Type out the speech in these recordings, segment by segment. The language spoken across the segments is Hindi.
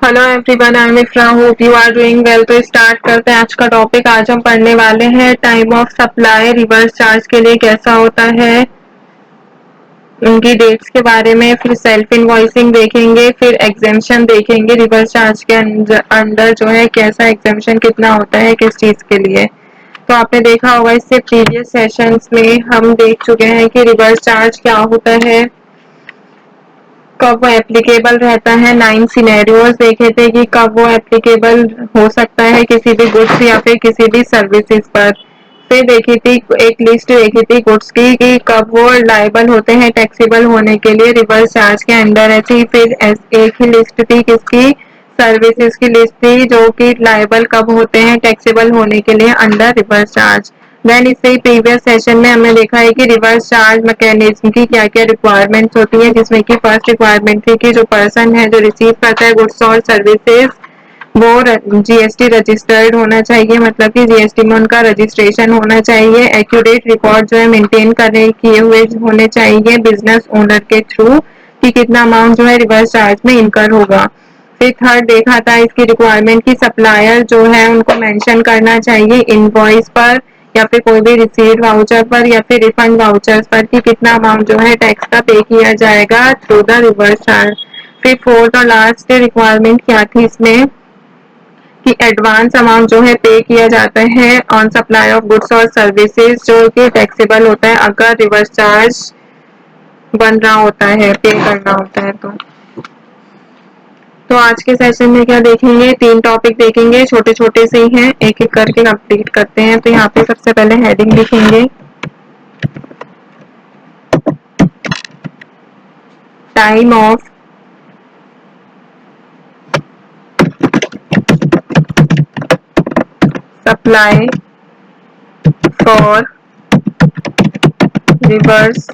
Hello everyone, I am Ifra, hope you are doing well. तो स्टार्ट करते हैं आज का टॉपिक। आज हम पढ़ने वाले हैं time of supply reverse charge के लिए कैसा होता है, उनकी डेट्स के बारे में, फिर सेल्फ इनवॉइसिंग देखेंगे, फिर एग्जेम्पशन देखेंगे रिवर्स चार्ज के अंडर जो है कैसा एग्जेम्पशन कितना होता है किस चीज के लिए। तो आपने देखा होगा इससे प्रीवियस सेशंस में हम देख चुके हैं कि रिवर्स चार्ज क्या होता है, कब वो एप्लीकेबल रहता है। 9 सिनेरियोज देखे थे कि कब वो एप्लीकेबल हो सकता है किसी भी गुड्स या फिर किसी भी सर्विसेज पर। फिर देखी थी एक लिस्ट देखी थी गुड्स की कि कब वो लायबल होते हैं टैक्सेबल होने के लिए रिवर्स चार्ज के अंडर ऐसी। फिर एक ही लिस्ट थी किसकी, सर्विसेज की लिस्ट थी जो कि लायबल कब होते हैं टैक्सेबल होने के लिए अंडर रिवर्स चार्ज। देन इससे प्रीवियस सेशन में हमने देखा है कि रिवर्स चार्ज मैकेनिज्म की क्या क्या रिक्वायरमेंट्स होती है, जिसमें कि फर्स्ट रिक्वायरमेंट थी कि जो पर्सन है जो रिसीव करता है गुड्स और सर्विसेज वो जीएसटी रजिस्टर्ड होना चाहिए, मतलब कि जीएसटी में उनका रजिस्ट्रेशन होना चाहिए। एक्यूरेट रिकॉर्ड जो है मेंटेन करने किए हुए होने चाहिए बिजनेस ओनर के थ्रू कि कितना अमाउंट जो है रिवर्स चार्ज में इनकर होगा। फिर थर्ड देखा था इसकी रिक्वायरमेंट की सप्लायर जो है उनको मेंशन करना चाहिए इनवॉइस पर या फिर कोई भी रिसीट वाउचर पर या फिर रिफंड वाउचर्स पर कि कितना अमाउंट जो है टैक्स का पे किया जाएगा थ्रू द रिवर्स चार्ज। फिर फोर्थ और लास्ट रिक्वायरमेंट क्या थी इसमें कि एडवांस अमाउंट जो है पे किया जाता है ऑन सप्लाई ऑफ गुड्स और सर्विसेज जो कि टैक्सेबल होता है अगर रिवर्स चार्ज बन रहा होता है, पे करना होता है। तो आज के सेशन में क्या देखेंगे, 3 टॉपिक देखेंगे, छोटे छोटे से ही हैं, एक एक करके कंप्लीट करते हैं। तो यहाँ पे सबसे पहले हेडिंग लिखेंगे time of supply for reverse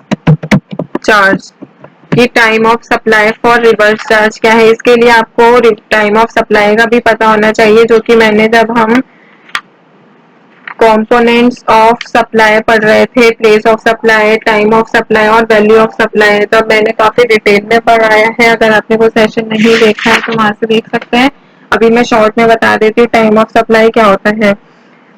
charge. ये time of supply for reverse charge क्या है, इसके लिए आपको टाइम ऑफ सप्लाई का भी पता होना चाहिए, जो कि मैंने जब हम कंपोनेंट्स ऑफ सप्लाई पढ़ रहे थे, place of supply, time of supply और वैल्यू ऑफ सप्लाई, तो मैंने काफी डिटेल में पढ़ाया है। अगर आपने वो सेशन नहीं देखा है तो वहां से देख सकते हैं। अभी मैं शॉर्ट में बता देती हूँ टाइम ऑफ सप्लाई क्या होता है।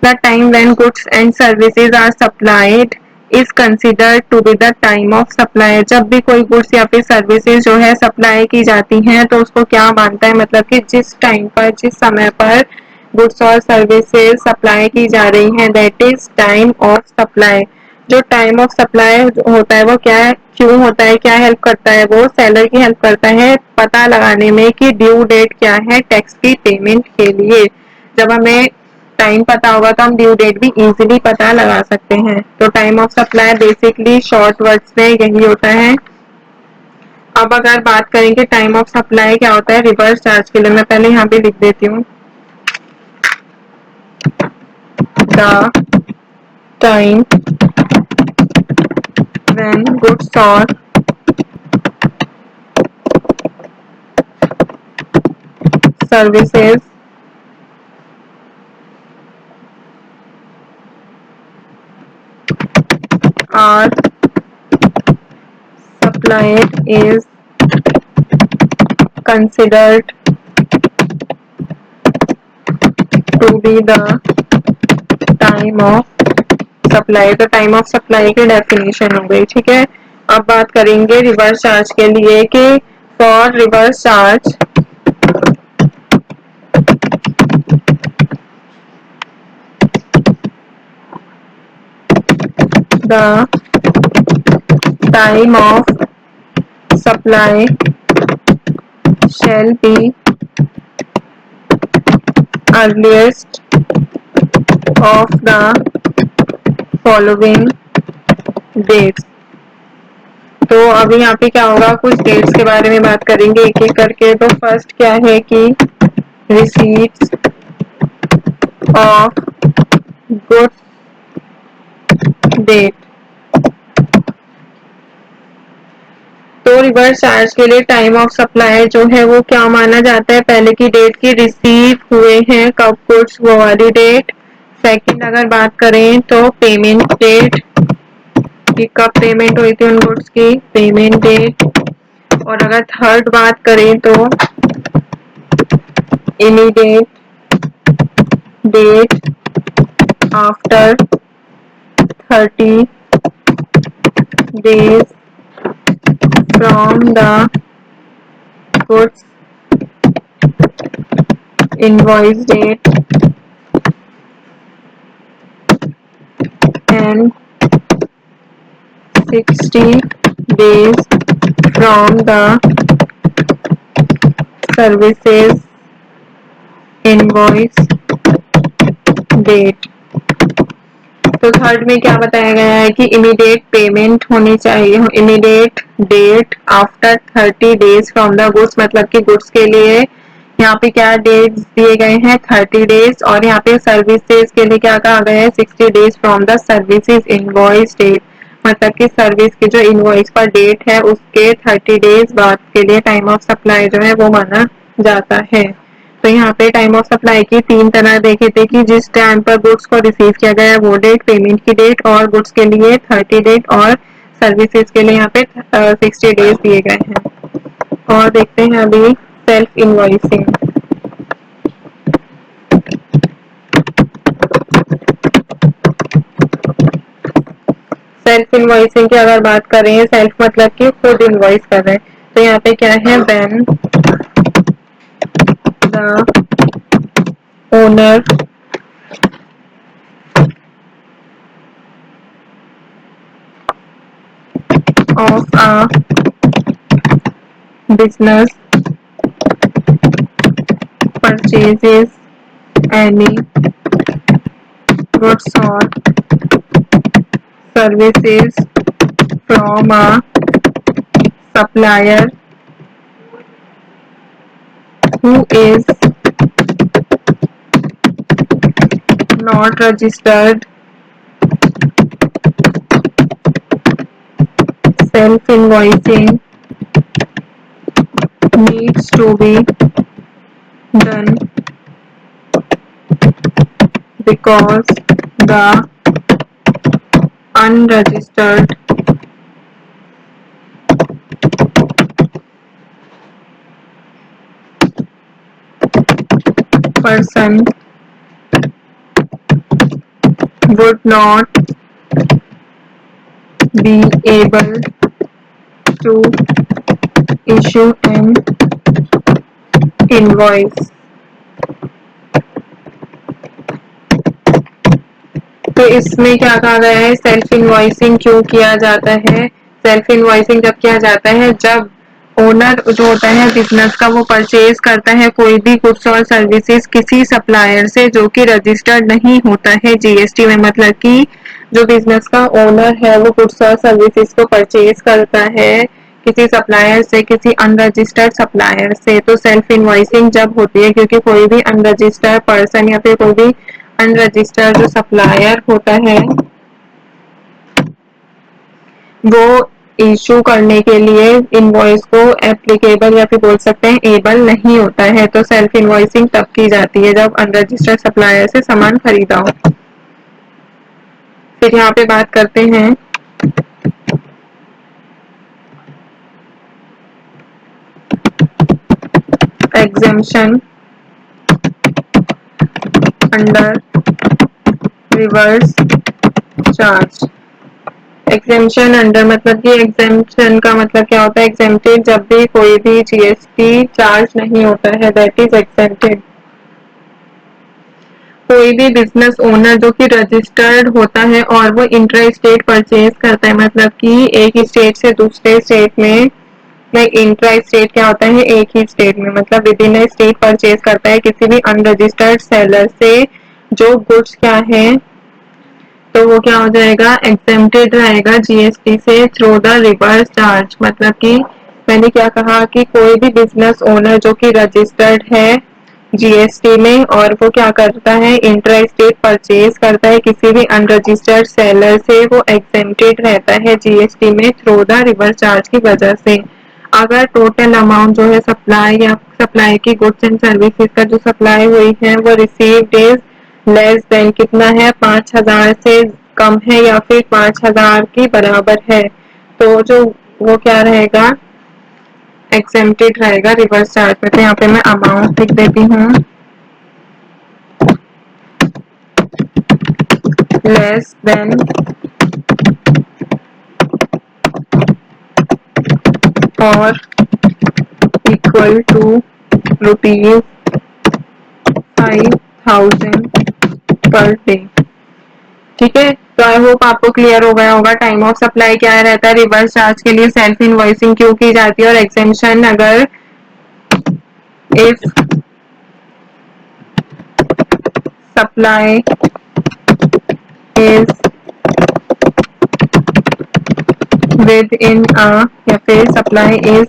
The time when goods and services are supplied is considered to be the time of supply. जब भी कोई गुड्स या फिर सर्विसेज जो है सप्लाई की जाती हैं तो उसको क्या मानता है, मतलब कि जिस टाइम पर जिस समय पर गुड्स और सर्विसेज सप्लाई की जा रही हैं that is time of supply. जो टाइम ऑफ सप्लाई होता है वो क्या है, क्यों होता है, क्या हेल्प करता है, वो सेलर की हेल्प करता है पता लगाने में कि ड्यू डेट क्या है टैक्स की पेमेंट के लिए। जब हमें टाइम पता होगा तो हम ड्यू डेट भी इजीली पता लगा सकते हैं। तो time of supply basically short words में यही होता है। अब अगर बात करेंगे टाइम ऑफ सप्लाई क्या होता है रिवर्स चार्ज के लिए, मैं पहले यहाँ पे लिख देती हूँ the time when goods or services are supplied is considered to be the time of supply. तो टाइम ऑफ सप्लाई की डेफिनेशन हो गई, ठीक है। अब बात करेंगे रिवर्स चार्ज के लिए कि for reverse charge the time of supply shall be earliest of the following dates। तो अभी यहाँ पे क्या होगा, कुछ डेट्स के बारे में बात करेंगे एक एक करके। तो फर्स्ट क्या है कि रिसीट्स ऑफ गुड्स डेट। तो रिवर्स चार्ज के लिए टाइम ऑफ सप्लाई जो है वो क्या माना जाता है, पहले की डेट की रिसीव हुए हैं कब गुड्स वो वाली डेट। सेकंड अगर बात करें तो पेमेंट डेट कि कब पेमेंट हुई थी उन गुड्स की, पेमेंट डेट। और अगर थर्ड बात करें तो immediate date after 30 days from the goods invoice date and 60 days from the services invoice date। तो थर्ड में क्या बताया गया है कि इमीडिएट पेमेंट होनी चाहिए, immediate date after 30 days from the goods, मतलब कि गुड्स के लिए यहाँ पे क्या डेट्स दिए गए हैं 30 डेज, और यहाँ पे सर्विसेज के लिए क्या कहा गया है 60 days from the services invoice date, मतलब कि सर्विस की जो इनवॉइस पर डेट है उसके 30 डेज बाद के लिए टाइम ऑफ सप्लाई जो है वो माना जाता है। तो यहाँ पे टाइम ऑफ सप्लाई की तीन तरह देखे थे कि जिस टाइम पर गुड्स को रिसीव किया गया है वो डेट, पेमेंट की डेट, और गुड्स के लिए 30 डेट, और सर्विसेज के लिए यहाँ पे 60 डेज दिए गए हैं। और देखते हैं अभी सेल्फ इनवॉइसिंग। सेल्फ इनवॉइसिंग की अगर बात करें, सेल्फ मतलब कि खुद इनवॉइस कर रहे हैं, तो यहाँ पे क्या है when the owner of a business purchases any goods or services from a supplier who is not registered, self-invoicing needs to be done because the unregistered person would not be able to issue an invoice। तो इसमें क्या कहा गया है, सेल्फ इनवॉइसिंग क्यों किया जाता है? सेल्फ इनवॉइसिंग जब किया जाता है जब ओनर जो होता है बिजनेस का वो परचेज करता है कोई भी गुड्स और सर्विसेज किसी सप्लायर से जो कि रजिस्टर्ड नहीं होता है जीएसटी में, मतलब कि जो बिजनेस का ओनर है वो गुड्स और सर्विसेज को परचेज करता है किसी सप्लायर से, किसी अनरजिस्टर्ड सप्लायर से। तो सेल्फ इनवॉइसिंग जब होती है क्योंकि कोई भी अनरजिस्टर्ड पर्सन या फिर कोई भी अनरजिस्टर्ड जो सप्लायर होता है वो इशू करने के लिए इनवॉइस को एप्लीकेबल या फिर बोल सकते हैं एबल नहीं होता है। तो सेल्फ इनवॉइसिंग तब की जाती है जब अनरजिस्टर्ड सप्लायर से सामान खरीदा हो। फिर यहाँ पे बात करते हैं exemption under reverse charge. Exemption under मतलब कि एग्जेम्पशन का मतलब क्या होता है, एग्जेम्प्टेड जब भी कोई भी जीएसटी चार्ज नहीं होता है, दैट इज एग्जेम्प्टेड। कोई भी बिजनेस ओनर जो कि रजिस्टर्ड होता है और वो इंटर स्टेट परचेज करता है, मतलब कि एक स्टेट से दूसरे स्टेट में, इंट्रा स्टेट क्या होता है एक ही स्टेट में, मतलब विद इन स्टेट परचेज करता है किसी भी अनरजिस्टर्ड सेलर से जो गुड्स क्या है, तो वो क्या हो जाएगा एग्जेम्प्टेड रहेगा जीएसटी से थ्रू द रिवर्स चार्ज। मतलब कि मैंने क्या कहा कि कोई भी बिजनेस ओनर जो कि रजिस्टर्ड है जीएसटी में और वो क्या करता है इंट्रा स्टेट परचेज करता है किसी भी अनरजिस्टर्ड सेलर से, वो एग्जेम्प्टेड रहता है जीएसटी में थ्रू द रिवर्स चार्ज की वजह से। अगर टोटल अमाउंट जो है सप्लाई या सप्लाई की गुड्स एंड सर्विसेज का जो सप्लाई हुई है वो रिसीव्ड इज लेस देन कितना है 5000 से कम है या फिर 5000 के बराबर है, तो जो वो क्या रहेगा एग्जेम्प्टेड रहेगा रिवर्स चार्ज में। तो यहाँ पे मैं अमाउंट लिख देती हूँ, लेस देन और इक्वल टू ₹5,000 पर डे। ठीक है, तो आई होप आपको क्लियर हो गया होगा टाइम ऑफ सप्लाई क्या रहता है, रिवर्स चार्ज के लिए सेल्फ इनवॉइसिंग क्यों की जाती है, और एग्जेम्पशन अगर if supply is within a, या फिर supply is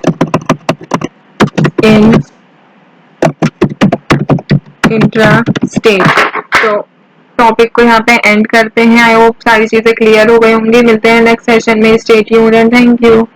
in intra state. तो टॉपिक को यहाँ पे एंड करते हैं। आई होप सारी चीजें क्लियर हो गई होंगी। मिलते हैं नेक्स्ट सेशन में। Stay tuned and thank you.